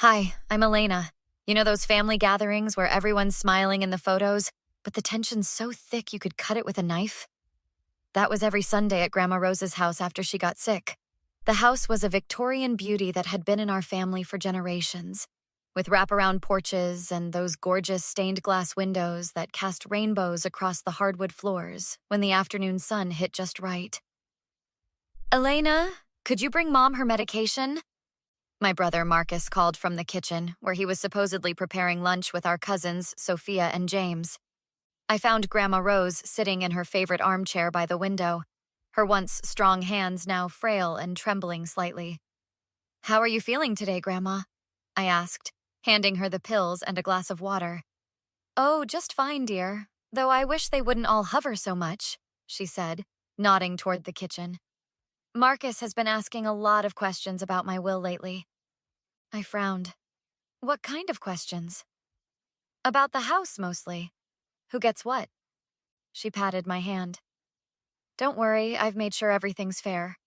Hi, I'm Elena. You know those family gatherings where everyone's smiling in the photos, but the tension's so thick you could cut it with a knife? That was every Sunday at Grandma Rose's house after she got sick. The house was a Victorian beauty that had been in our family for generations, with wraparound porches and those gorgeous stained glass windows that cast rainbows across the hardwood floors when the afternoon sun hit just right. Elena, could you bring Mom her medication? My brother Marcus called from the kitchen, where he was supposedly preparing lunch with our cousins, Sophia and James. I found Grandma Rose sitting in her favorite armchair by the window, her once strong hands now frail and trembling slightly. "How are you feeling today, Grandma?" I asked, handing her the pills and a glass of water. "Oh, just fine, dear, though I wish they wouldn't all hover so much," she said, nodding toward the kitchen. "Marcus has been asking a lot of questions about my will lately." I frowned. "What kind of questions?" "About the house, mostly. Who gets what?" She patted my hand. "Don't worry, I've made sure everything's fair.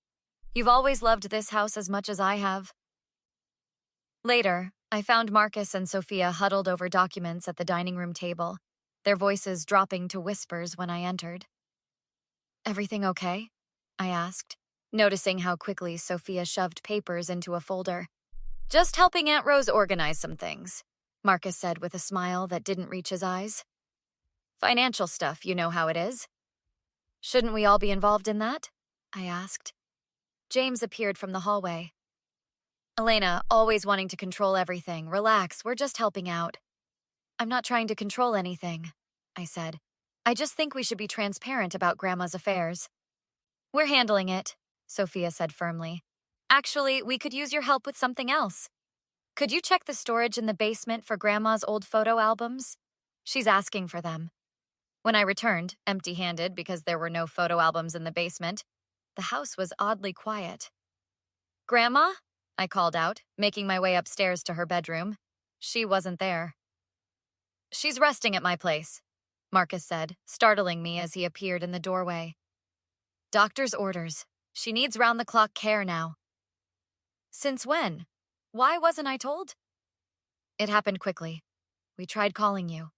You've always loved this house as much as I have." Later, I found Marcus and Sophia huddled over documents at the dining room table, their voices dropping to whispers when I entered. "Everything okay?" I asked, noticing how quickly Sophia shoved papers into a folder. "Just helping Aunt Rose organize some things," Marcus said with a smile that didn't reach his eyes. "Financial stuff, you know how it is." "Shouldn't we all be involved in that?" I asked. James appeared from the hallway. "Elena, always wanting to control everything. Relax, we're just helping out." "I'm not trying to control anything," I said. "I just think we should be transparent about Grandma's affairs." "We're handling it," Sophia said firmly. "Actually, we could use your help with something else. Could you check the storage in the basement for Grandma's old photo albums? She's asking for them." When I returned, empty-handed because there were no photo albums in the basement, the house was oddly quiet. "Grandma?" I called out, making my way upstairs to her bedroom. She wasn't there. "She's resting at my place," Marcus said, startling me as he appeared in the doorway. "Doctor's orders. She needs round-the-clock care now." "Since when? Why wasn't I told?" "It happened quickly. We tried calling you."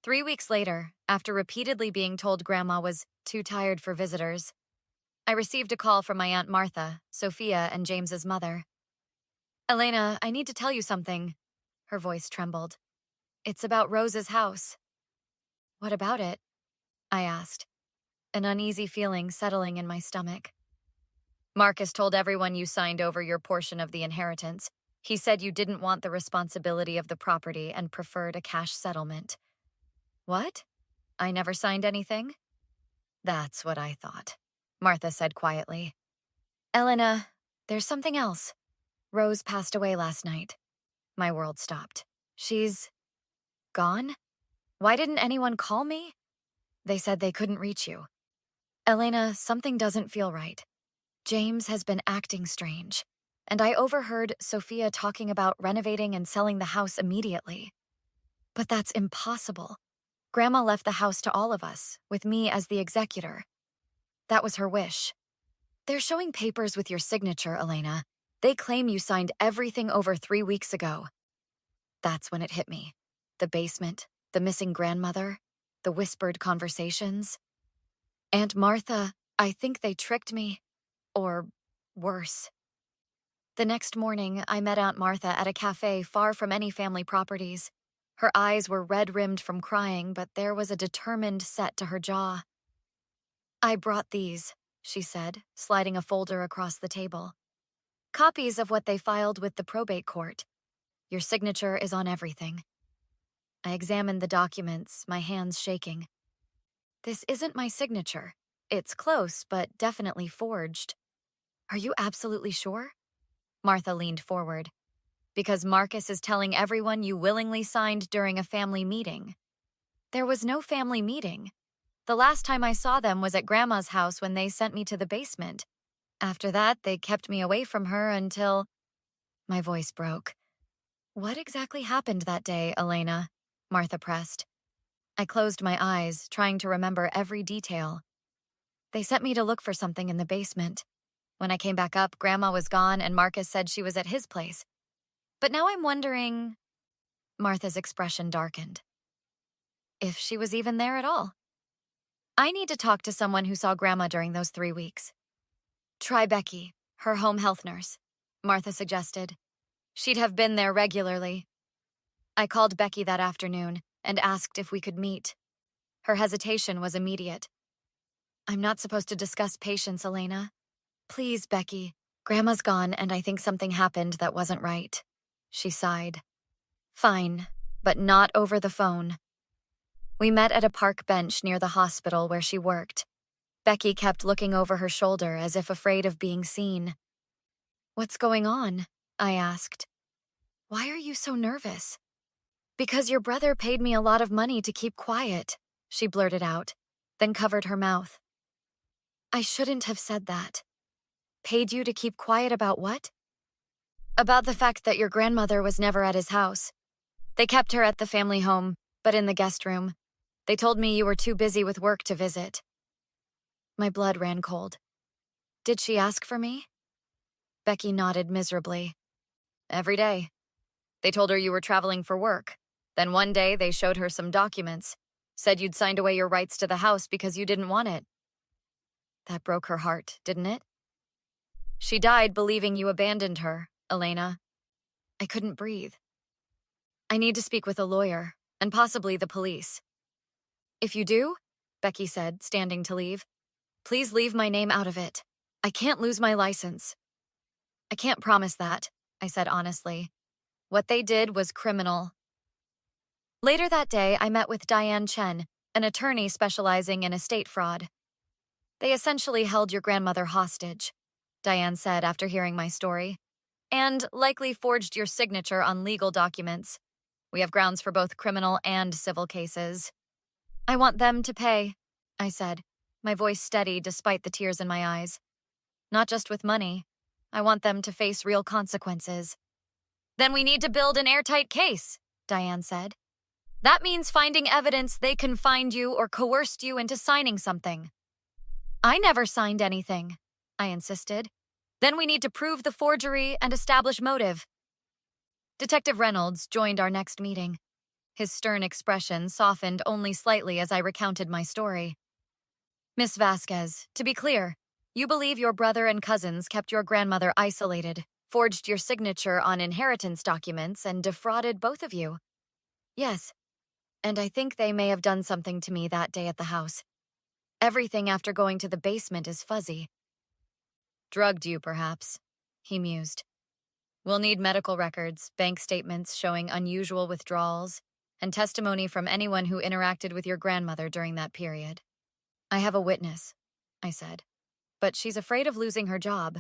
3 weeks later, after repeatedly being told Grandma was too tired for visitors, I received a call from my Aunt Martha, Sophia and James's mother. "Elena, I need to tell you something." Her voice trembled. "It's about Rose's house." "What about it?" I asked, an uneasy feeling settling in my stomach. "Marcus told everyone you signed over your portion of the inheritance. He said you didn't want the responsibility of the property and preferred a cash settlement." "What? I never signed anything?" "That's what I thought," Martha said quietly. "Elena, there's something else. Rose passed away last night." My world stopped. "She's gone? Why didn't anyone call me?" "They said they couldn't reach you." "Elena, something doesn't feel right. James has been acting strange, and I overheard Sophia talking about renovating and selling the house immediately. But that's impossible. Grandma left the house to all of us, with me as the executor. That was her wish. They're showing papers with your signature, Elena. They claim you signed everything over 3 weeks ago." That's when it hit me. The basement, the missing grandmother, the whispered conversations. "Aunt Martha, I think they tricked me. Or worse." The next morning, I met Aunt Martha at a cafe far from any family properties. Her eyes were red-rimmed from crying, but there was a determined set to her jaw. "I brought these," she said, sliding a folder across the table. "Copies of what they filed with the probate court. Your signature is on everything." I examined the documents, my hands shaking. "This isn't my signature. It's close, but definitely forged." "Are you absolutely sure?" Martha leaned forward. "Because Marcus is telling everyone you willingly signed during a family meeting." "There was no family meeting. The last time I saw them was at Grandma's house when they sent me to the basement. After that, they kept me away from her until—" My voice broke. "What exactly happened that day, Elena?" Martha pressed. I closed my eyes, trying to remember every detail. "They sent me to look for something in the basement. When I came back up, Grandma was gone and Marcus said she was at his place. But now I'm wondering, Martha's expression darkened, if she was even there at all. I need to talk to someone who saw Grandma during those 3 weeks. Try Becky, her home health nurse, Martha suggested. She'd have been there regularly. I called Becky that afternoon and asked if we could meet. Her hesitation was immediate. I'm not supposed to discuss patients, Elena. Please, Becky. Grandma's gone, and I think something happened that wasn't right. She sighed. Fine, but not over the phone. We met at a park bench near the hospital where she worked. Becky kept looking over her shoulder as if afraid of being seen. What's going on? I asked. Why are you so nervous? Because your brother paid me a lot of money to keep quiet, she blurted out, then covered her mouth. I shouldn't have said that. Paid you to keep quiet about what? About the fact that your grandmother was never at his house. They kept her at the family home, but in the guest room. They told me you were too busy with work to visit. My blood ran cold. Did she ask for me? Becky nodded miserably. Every day. They told her you were traveling for work. Then one day they showed her some documents. Said you'd signed away your rights to the house because you didn't want it. That broke her heart, didn't it? She died believing you abandoned her, Elena. I couldn't breathe. I need to speak with a lawyer, and possibly the police. If you do, Becky said, standing to leave, please leave my name out of it. I can't lose my license. I can't promise that, I said honestly. What they did was criminal. Later that day, I met with Diane Chen, an attorney specializing in estate fraud. They essentially held your grandmother hostage, Diane said after hearing my story, and likely forged your signature on legal documents. We have grounds for both criminal and civil cases. I want them to pay, I said, my voice steady despite the tears in my eyes. Not just with money. I want them to face real consequences. Then we need to build an airtight case, Diane said. That means finding evidence they can find you or coerced you into signing something. I never signed anything, I insisted. Then we need to prove the forgery and establish motive. Detective Reynolds joined our next meeting. His stern expression softened only slightly as I recounted my story. Miss Vasquez, to be clear, you believe your brother and cousins kept your grandmother isolated, forged your signature on inheritance documents, and defrauded both of you. Yes, and I think they may have done something to me that day at the house. Everything after going to the basement is fuzzy. Drugged you, perhaps, he mused. We'll need medical records, bank statements showing unusual withdrawals, and testimony from anyone who interacted with your grandmother during that period. I have a witness, I said, but she's afraid of losing her job.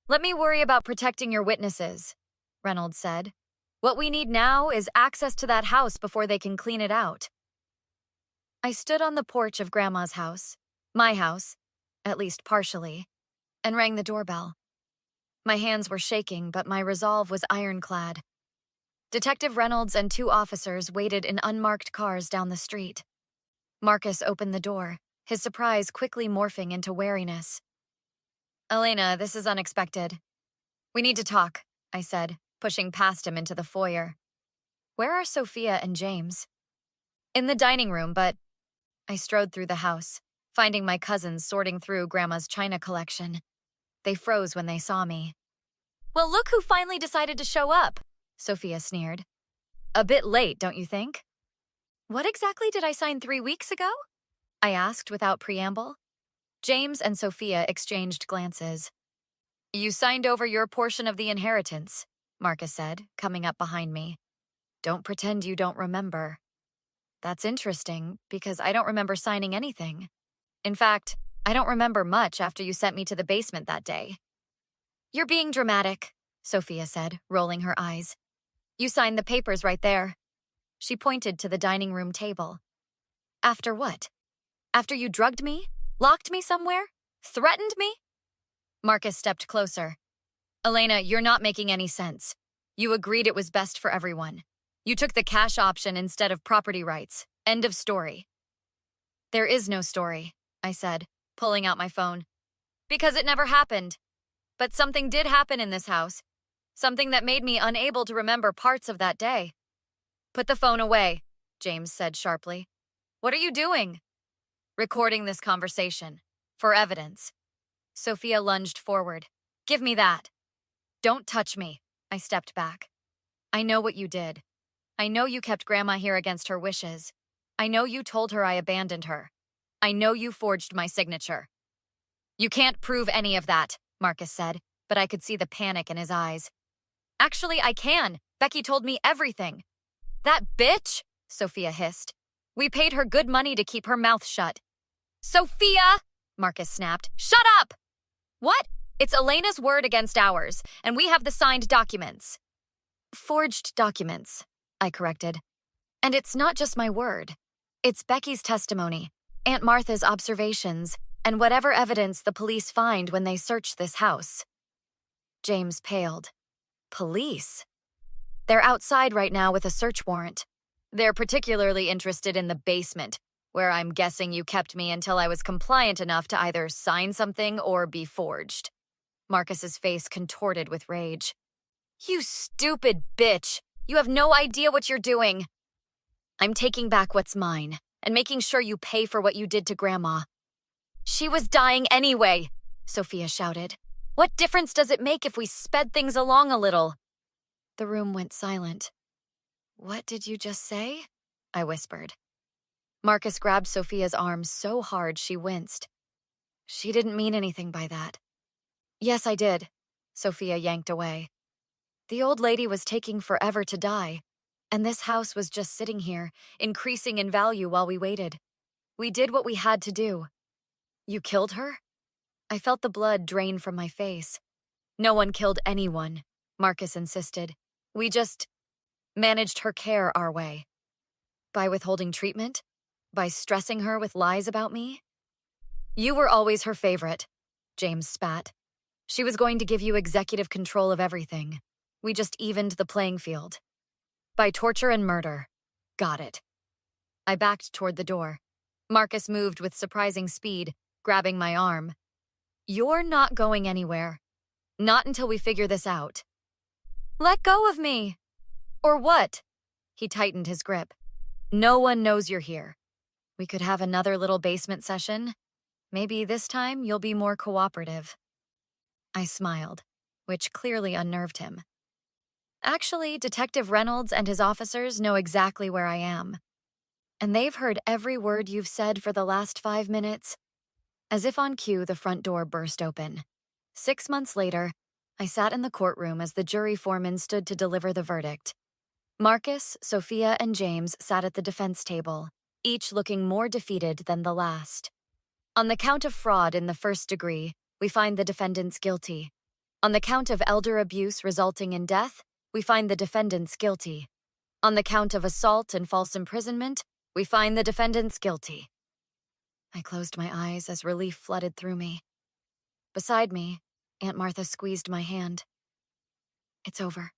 Let me worry about protecting your witnesses, Reynolds said. What we need now is access to that house before they can clean it out. I stood on the porch of Grandma's house, my house, at least partially, and rang the doorbell. My hands were shaking, but my resolve was ironclad. Detective Reynolds and 2 officers waited in unmarked cars down the street. Marcus opened the door, his surprise quickly morphing into wariness. Elena, this is unexpected. We need to talk, I said, pushing past him into the foyer. Where are Sophia and James? In the dining room, but I strode through the house, finding my cousins sorting through Grandma's china collection. They froze when they saw me. Well, look who finally decided to show up, Sophia sneered. A bit late, don't you think? What exactly did I sign 3 weeks ago? I asked without preamble. James and Sophia exchanged glances. You signed over your portion of the inheritance, Marcus said, coming up behind me. Don't pretend you don't remember. That's interesting, because I don't remember signing anything. In fact, I don't remember much after you sent me to the basement that day. You're being dramatic, Sophia said, rolling her eyes. You signed the papers right there. She pointed to the dining room table. After what? After you drugged me? Locked me somewhere? Threatened me? Marcus stepped closer. Elena, you're not making any sense. You agreed it was best for everyone. You took the cash option instead of property rights. End of story. There is no story, I said, pulling out my phone. Because it never happened. But something did happen in this house. Something that made me unable to remember parts of that day. Put the phone away, James said sharply. What are you doing? Recording this conversation. For evidence. Sophia lunged forward. Give me that. Don't touch me. I stepped back. I know what you did. I know you kept Grandma here against her wishes. I know you told her I abandoned her. I know you forged my signature. You can't prove any of that, Marcus said, but I could see the panic in his eyes. Actually, I can. Becky told me everything. That bitch, Sophia hissed. We paid her good money to keep her mouth shut. Sophia, Marcus snapped. Shut up! What? It's Elena's word against ours, and we have the signed documents. Forged documents, I corrected. And it's not just my word. It's Becky's testimony, Aunt Martha's observations, and whatever evidence the police find when they search this house. James paled. Police? They're outside right now with a search warrant. They're particularly interested in the basement, where I'm guessing you kept me until I was compliant enough to either sign something or be forged. Marcus's face contorted with rage. You stupid bitch! You have no idea what you're doing! I'm taking back what's mine, and making sure you pay for what you did to Grandma. She was dying anyway, Sophia shouted. What difference does it make if we sped things along a little? The room went silent. What did you just say? I whispered. Marcus grabbed Sophia's arm so hard she winced. She didn't mean anything by that. Yes, I did, Sophia yanked away. The old lady was taking forever to die, and this house was just sitting here, increasing in value while we waited. We did what we had to do. You killed her? I felt the blood drain from my face. No one killed anyone, Marcus insisted. We just managed her care our way. By withholding treatment? By stressing her with lies about me? You were always her favorite, James spat. She was going to give you executive control of everything. We just evened the playing field. By torture and murder. Got it. I backed toward the door. Marcus moved with surprising speed, grabbing my arm. You're not going anywhere. Not until we figure this out. Let go of me! Or what? He tightened his grip. No one knows you're here. We could have another little basement session. Maybe this time you'll be more cooperative. I smiled, which clearly unnerved him. Actually, Detective Reynolds and his officers know exactly where I am. And they've heard every word you've said for the last 5 minutes. As if on cue, the front door burst open. 6 months later, I sat in the courtroom as the jury foreman stood to deliver the verdict. Marcus, Sophia, and James sat at the defense table, each looking more defeated than the last. On the count of fraud in the first degree, we find the defendants guilty. On the count of elder abuse resulting in death, we find the defendants guilty. On the count of assault and false imprisonment, we find the defendants guilty. I closed my eyes as relief flooded through me. Beside me, Aunt Martha squeezed my hand. It's over,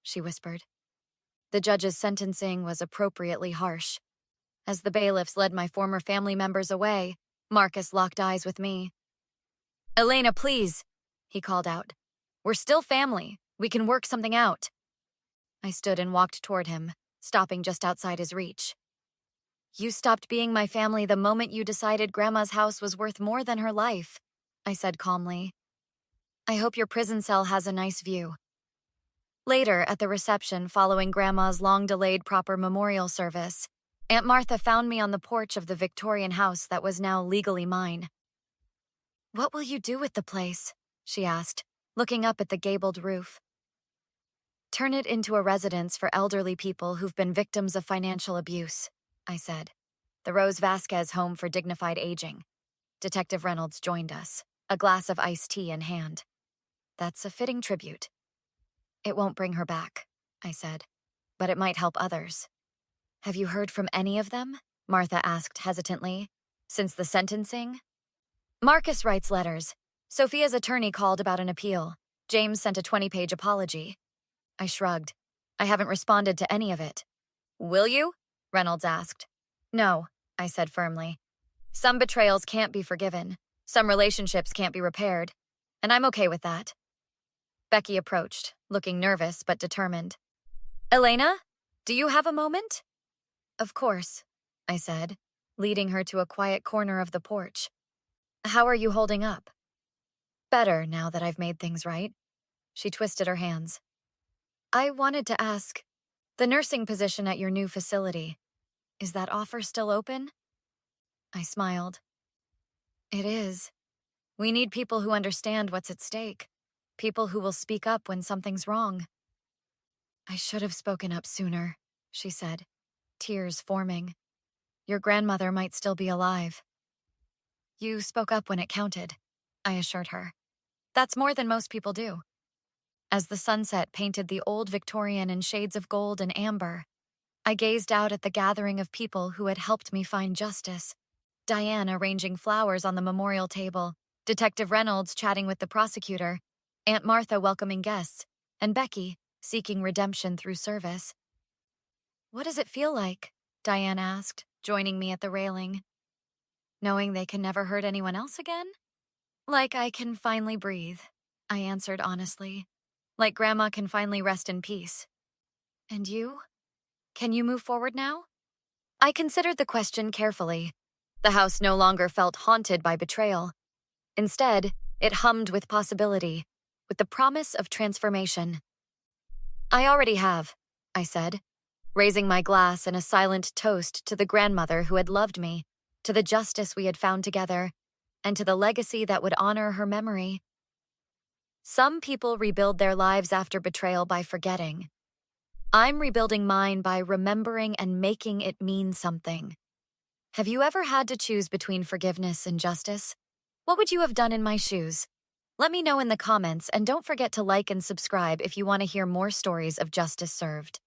she whispered. The judge's sentencing was appropriately harsh. As the bailiffs led my former family members away, Marcus locked eyes with me. Elena, please, he called out. We're still family. We can work something out. I stood and walked toward him, stopping just outside his reach. You stopped being my family the moment you decided Grandma's house was worth more than her life, I said calmly. I hope your prison cell has a nice view. Later, at the reception following Grandma's long-delayed proper memorial service, Aunt Martha found me on the porch of the Victorian house that was now legally mine. What will you do with the place? She asked, looking up at the gabled roof. Turn it into a residence for elderly people who've been victims of financial abuse, I said. The Rose Vasquez Home for Dignified Aging. Detective Reynolds joined us, a glass of iced tea in hand. That's a fitting tribute. It won't bring her back, I said, but it might help others. Have you heard from any of them? Martha asked hesitantly. Since the sentencing? Marcus writes letters. Sophia's attorney called about an appeal. James sent a 20-page apology. I shrugged. I haven't responded to any of it. Will you? Reynolds asked. No, I said firmly. Some betrayals can't be forgiven. Some relationships can't be repaired. And I'm okay with that. Becky approached, looking nervous but determined. Elena, do you have a moment? Of course, I said, leading her to a quiet corner of the porch. How are you holding up? Better now that I've made things right. She twisted her hands. I wanted to ask, the nursing position at your new facility, is that offer still open? I smiled. It is. We need people who understand what's at stake. People who will speak up when something's wrong. I should have spoken up sooner, she said, tears forming. Your grandmother might still be alive. You spoke up when it counted, I assured her. That's more than most people do. As the sunset painted the old Victorian in shades of gold and amber, I gazed out at the gathering of people who had helped me find justice. Diane arranging flowers on the memorial table, Detective Reynolds chatting with the prosecutor, Aunt Martha welcoming guests, and Becky seeking redemption through service. What does it feel like? Diane asked, joining me at the railing. Knowing they can never hurt anyone else again? Like I can finally breathe, I answered honestly. Like Grandma can finally rest in peace. And you? Can you move forward now? I considered the question carefully. The house no longer felt haunted by betrayal. Instead, it hummed with possibility, with the promise of transformation. I already have, I said, raising my glass in a silent toast to the grandmother who had loved me, to the justice we had found together, and to the legacy that would honor her memory. Some people rebuild their lives after betrayal by forgetting. I'm rebuilding mine by remembering and making it mean something. Have you ever had to choose between forgiveness and justice? What would you have done in my shoes? Let me know in the comments, and don't forget to like and subscribe if you want to hear more stories of justice served.